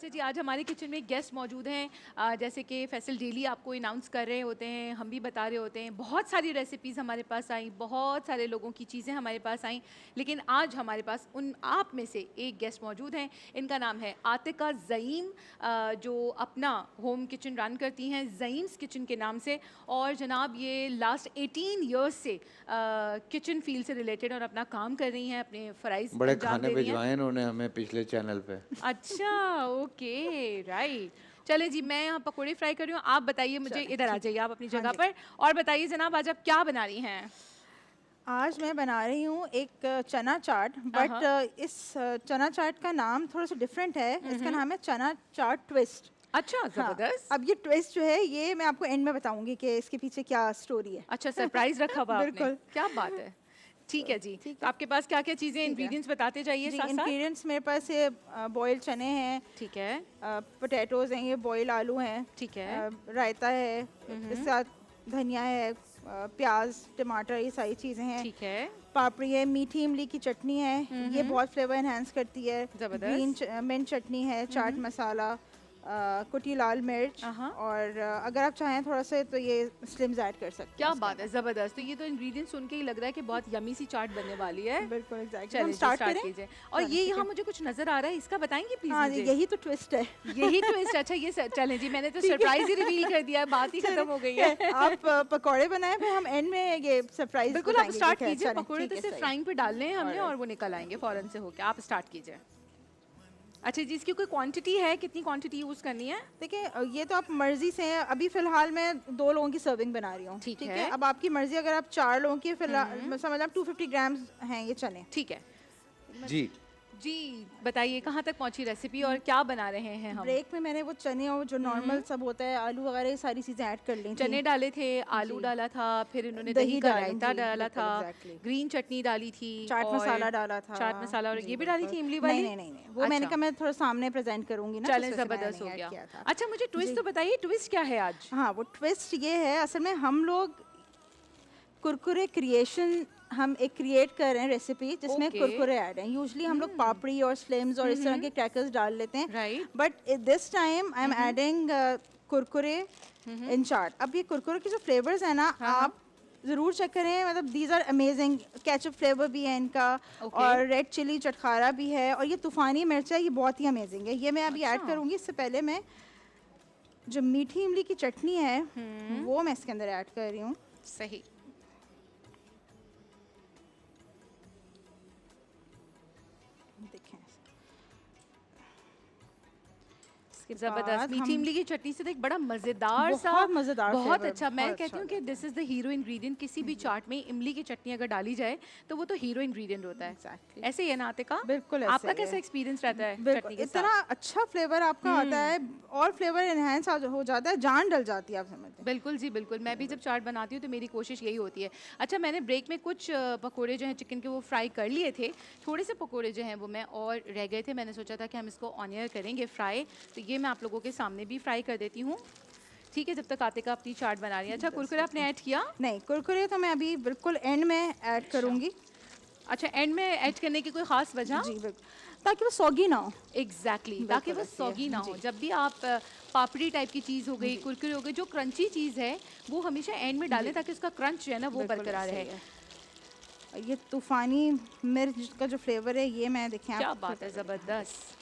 अच्छा जी, आज हमारे किचन में गेस्ट मौजूद हैं। जैसे कि फैसल डेली आपको अनाउंस कर रहे होते हैं, हम भी बता रहे होते हैं। बहुत सारी रेसिपीज़ हमारे पास आई, बहुत सारे लोगों की चीज़ें हमारे पास आई, लेकिन आज हमारे पास उन आप में से एक गेस्ट मौजूद हैं। इनका नाम है आतिका ज़ईम, जो अपना होम किचन रन करती हैं ज़ईम्स किचन के नाम से। और जनाब ये लास्ट 18 ईयर्स से किचन फील्ड से रिलेटेड और अपना काम कर रही हैं, अपने फ़राइज़ बड़े अंजाम खाने दे रही हैं। भिजवाए इन्होंने हमें पिछले चैनल पे। अच्छा, ओके, राइट। चले जी, मैं यहाँ पकोड़े फ्राई कर रही हूँ, आप बताइए मुझे। चलें, इधर आ ठीक है। जाइए आप अपनी हाँ जगह जी। पर, और बताइए जनाब आज आप क्या बना रही हैं? आज मैं बना रही हूँ एक चना चाट, बट इस चना चाट का नाम थोड़ा सा डिफरेंट है। इसका नाम है चना चाट ट्विस्ट। अच्छा, हाँ, जबरदस्त। अब ये ट्विस्ट जो है ये मैं आपको एंड में बताऊंगी कि इसके पीछे क्या स्टोरी है। अच्छा, सरप्राइज रखा हुआ आपने, बिल्कुल। क्या बात है। ठीक है जी, ठीक तो है। आपके पास क्या क्या चीज़ें, ठीक है। इंग्रेडिएंट्स बताते जाइए जी, साथ साथ। इंग्रेडिएंट्स मेरे पास ये बॉइल्ड चने हैं, ठीक है, पोटैटोज हैं, ये बॉइल्ड आलू हैं, ठीक है, रायता है, इसके साथ धनिया है, प्याज, टमाटर, ये सारी चीज़ें हैं। ठीक है, पापड़ी है, मीठी इमली की चटनी है, ये बहुत फ्लेवर एनहांस करती है। जबरदस्त। ग्रीन मिंट चटनी है, चाट मसाला, कुटी लाल मिर्च, और अगर आप चाहें थोड़ा सा तो ये स्लिम्स ऐड कर सकते हैं। क्या बात है, जबरदस्त। तो ये तो इंग्रेडिएंट्स सुन के ही लग रहा है कि बहुत यमी सी चाट बनने वाली है। बिल्कुल एग्जैक्टली। चलिए हम जी, स्टार्ट स्टार्ट करें। कीजिए। और ये यहाँ मुझे कुछ नजर आ रहा है, इसका बताएंगे प्लीज हाँ, मुझे। यही तो ट्विस्ट है। यही ट्विस्ट। अच्छा, ये चलें जी, मैंने तो सरप्राइज ही रिवील कर दिया है, बात ही खत्म हो गई है। आप पकौड़े बनाए, फिर हम एंड में ये सरप्राइज बिल्कुल, आप स्टार्ट कीजिए। पकौड़े तो सिर्फ फ्राइंग पे डालने हैं हमने, Alright. और वो निकल आएंगे फौरन से होके। आप स्टार्ट कीजिए। अच्छा जी, इसकी कोई क्वांटिटी है, कितनी क्वांटिटी यूज करनी है? देखिए, ये तो आप मर्जी से हैं। अभी फिलहाल मैं 2 लोगों की सर्विंग बना रही हूँ। ठीक है। अब आपकी मर्जी, अगर आप 4 लोगों की, फिलहाल समझ आप 250 ग्राम्स हैं ये चने। ठीक है जी, जी, बताइए कहाँ तक पहुँची रेसिपी और क्या बना रहे हैं हम? ब्रेक में मैंने वो चने और जो नॉर्मल सब होता है, आलू वगैरह, ये सारी चीज़ें ऐड कर ली थी। चने डाले थे, आलू जी। डाला था, फिर इन्होंने दही दही का डाली, रायता जी, डाला बिल्कुल, था, exactly. ग्रीन चटनी डाली थी, चाट और मसाला डाला था। चाट मसाला, और जी, ये भी डाली बिल्कुल। थी इमली वाली? नहीं, वो मैंने कहा मैं थोड़ा सामने प्रेजेंट करूंगी ना। चलें, तो इसमें मैंने जबरदस्त हो नहीं गया। ऐड किया था। अच्छा, मुझे ट्विस्ट जी। तो बताइए, ट्विस्ट क्या है आज? हाँ, वो ट्विस्ट ये है, असल में हम लोग कुरकुरे क्रिएशन, हम एक क्रिएट कर रहे हैं रेसिपी जिसमें Okay. कुरकुरे ऐड हैं। यूजुअली हम लोग पापड़ी और स्लिम्स और इस तरह के क्रैकर्स डाल लेते हैं, Right. But this time I am adding Kurkure in chaat. अब ये कुरकुरे के जो फ्लेवर्स हैं ना, आप ज़रूर चेक करें, मतलब these are amazing. Ketchup flavour भी है इनका, और रेड चिली चटखारा भी है, और ये तूफ़ानी मिर्च है, ये बहुत ही अमेजिंग है। ये मैं अभी ऐड करूँगी। इससे पहले मैं जो मीठी इमली की चटनी है वो मैं इसके अंदर ऐड कर रही हूँ। सही। देखें, जबरदस्त। मीठी इमली की चटनी से तो एक बड़ा मजेदार सा, बहुत मज़ेदार बहुत flavor, अच्छा। मैं बहुत कहती हूँ अच्छा कि this is the hero ingredient. किसी भी चाट में इमली की चटनी अगर डाली जाए तो वो तो हीरो इंग्रेडिएंट होता है। Exactly. ऐसे ही है ना आतिका? बिल्कुल ऐसे आपका ही कैसा है। एक्सपीरियंस रहता है बिल्कुल, चटनी के इतना साथ? अच्छा फ्लेवर आपका आता है, और फ्लेवर एनहेंस हो जाता है, जान डल जाती है, आप समझते हैं। बिल्कुल जी, बिल्कुल। मैं भी जब चाट बनाती हूँ तो मेरी कोशिश यही होती है। अच्छा, मैंने ब्रेक में कुछ पकोड़े जो हैं चिकन के वो फ्राई कर लिए थे। थोड़े से पकोड़े जो हैं वो मैं और रह गए थे, मैंने सोचा था कि हम इसको ऑनियर करेंगे फ्राई, तो ये मैं आप लोगों के सामने भी फ्राई कर देती हूँ। ठीक है, जब तक आतिका अपनी चाट बना रही है। अच्छा, कुरकुरे आपने ऐड किया? नहीं, कुरकुरे तो मैं अभी बिल्कुल एंड में ऐड करूँगी। अच्छा, एंड में ऐड करने की कोई खास वजह? जी बिल्कुल, ताकि वो सॉगी ना हो। एग्जैक्टली, ताकि वो ऐसे ही है, सॉगी ना हो। जी। जब भी आप पापड़ी टाइप की चीज़ हो गई, कुरकुरे हो गए, जो क्रंची चीज़ है वो हमेशा एंड में डालें ताकि उसका क्रंच जो है ना वो बिल्कुल बरकरार ऐसे रहे। ही है। और ये तूफ़ानी मिर्च का जो फ्लेवर है, ये मैं देखें क्या आप बात है, ज़बरदस्त।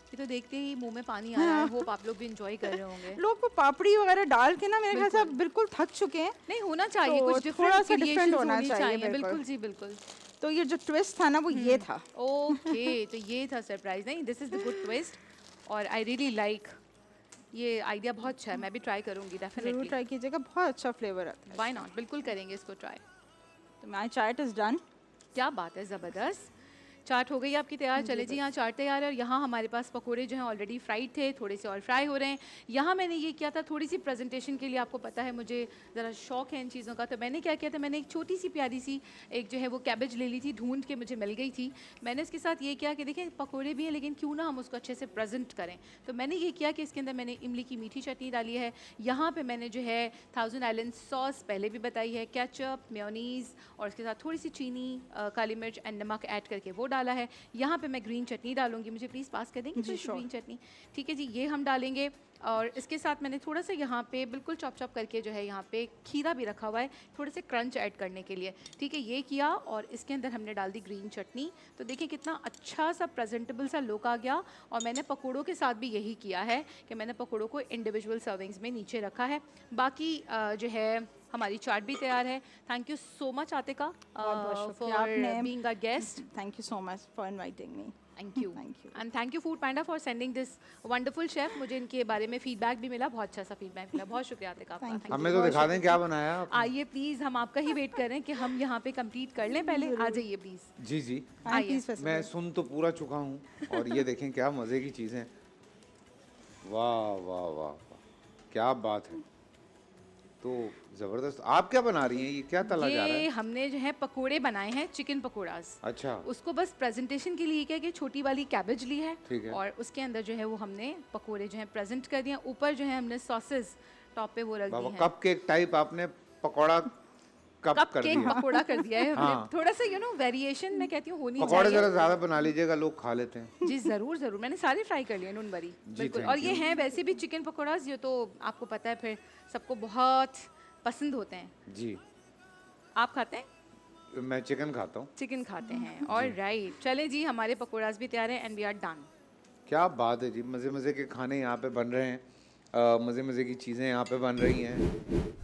ये तो देखते ही मुंह में पानी आ रहा है। होप आप लोग भी इंजॉय कर रहे होंगे। लोग वो पापड़ी वगैरह डाल के ना, मेरे ख्याल से आप बिल्कुल थक चुके हैं। नहीं, होना चाहिए तो कुछ थोड़ा सा डिफरेंट different होना होनी चाहिए, चाहिए। बिल्कुल। बिल्कुल जी, बिल्कुल। तो ये जो ट्विस्ट था ना, वो ये था। ओके, तो ये था सरप्राइज। नहीं, this is the good twist, और आई रियली लाइक। ये आइडिया बहुत अच्छा है, मैं भी ट्राई करूंगी ज़रूर डेफिनेटली। ट्राई कीजिएगा, बहुत अच्छा फ्लेवर आता है। व्हाई नॉट, बिल्कुल करेंगे इसको ट्राई। तो माय चाट इज़ डन। क्या बात है, ज़बरदस्त। चाट हो गई आपकी तैयार। चले जी, यहाँ चाट तैयार है, और यहाँ हमारे पास पकोड़े जो हैं ऑलरेडी फ्राइड थे, थोड़े से और फ्राई हो रहे हैं। यहाँ मैंने ये किया था थोड़ी सी प्रेजेंटेशन के लिए, आपको पता है मुझे ज़रा शौक है इन चीज़ों का, तो मैंने क्या किया था, मैंने एक छोटी सी प्यारी सी एक जो है वो कैबेज ले ली थी, ढूंढ के मुझे मिल गई थी। मैंने इसके साथ ये किया कि देखें पकोड़े भी हैं, लेकिन क्यों ना हम उसको अच्छे से प्रेजेंट करें। तो मैंने ये किया कि इसके अंदर मैंने इमली की मीठी चटनी डाली है। यहाँ पर मैंने जो है थाउजेंड आइलैंड सॉस पहले भी बताई है, केचप, मेयोनीज़, और इसके साथ थोड़ी सी चीनी, काली मिर्च एंड नमक ऐड करके वो डाला है। यहाँ पे मैं ग्रीन चटनी डालूंगी, मुझे प्लीज़ पास कर देंगे जी, sure. ग्रीन चटनी। ठीक है जी, ये हम डालेंगे। और इसके साथ मैंने थोड़ा सा यहाँ पे बिल्कुल चॉप चॉप करके जो है यहाँ पे खीरा भी रखा हुआ है, थोड़े से क्रंच ऐड करने के लिए। ठीक है, ये किया और इसके अंदर हमने डाल दी ग्रीन चटनी। तो देखिए कितना अच्छा सा प्रेजेंटेबल सा लुक आ गया। और मैंने पकौड़ों के साथ भी यही किया है कि मैंने पकौड़ों को इंडिविजुअल सर्विंग्स में नीचे रखा है। बाकी जो है हमारी चाट भी तैयार है। Thank you so much Atika बहुत शुक्रिया फॉर आपने। Being a guest. Thank you so much for inviting me. Thank you Thank you. And thank you food Panda for sending this wonderful chef. मुझे इनके बारे में फीडबैक भी मिला, बहुत अच्छा सा फीडबैक मिला। बहुत शुक्रिया आतिका आपका। Thank you. Thank you. हमें तो दिखा दें क्या बनाया आपने। आइए प्लीज़, हम आपका ही वेट कर रहे हैं कि हम यहाँ पे कंप्लीट कर लें। पहले आ जाइए प्लीज़। जी जी, आइए। मैं सुन तो पूरा चुका हूँ और ये देखें क्या मज़े की चीज़ें। वाह वाह वाह वाह, क्या बात है। तो ज़बरदस्त। आप क्या बना रही हैं, ये क्या तला जा रहा ये है? हमने जो है पकोड़े बनाए हैं, चिकन पकोड़ास। अच्छा, उसको बस प्रेजेंटेशन के लिए क्या कि छोटी वाली कैबेज ली है ठीक है। और उसके अंदर जो है वो हमने पकोड़े जो है प्रेजेंट कर दिए। ऊपर जो है हमने सॉसेस टॉप पे वो रख दी बाबा है। कप केक टाइप आपने पकौड़ा कप कप कर केक दिया। पकोड़ा कर दिया है हमने। हाँ। थोड़ा सा वेरिएशन मैं कहती हूँ होनी पकौड़े चाहिए। ज़रा ज़्यादा बना लीजिएगा, लोग खा लेते हैं। जी ज़रूर ज़रूर, मैंने सारे फ्राई कर लिए नून बरी बिल्कुल। thank और ये you. हैं वैसे भी चिकन पकोड़ास, ये तो आपको पता है फिर सबको बहुत पसंद होते हैं। जी, आप खाते हैं? मैं चिकन खाता हूँ। चिकन खाते हैं। और राइट, चले जी, हमारे पकोड़ास भी तैयार हैं एंड वी आर डन। क्या बात है जी, मज़े मज़े के खाने यहाँ पे बन रहे हैं, मज़े मज़े की चीज़ें यहाँ पे बन रही हैं।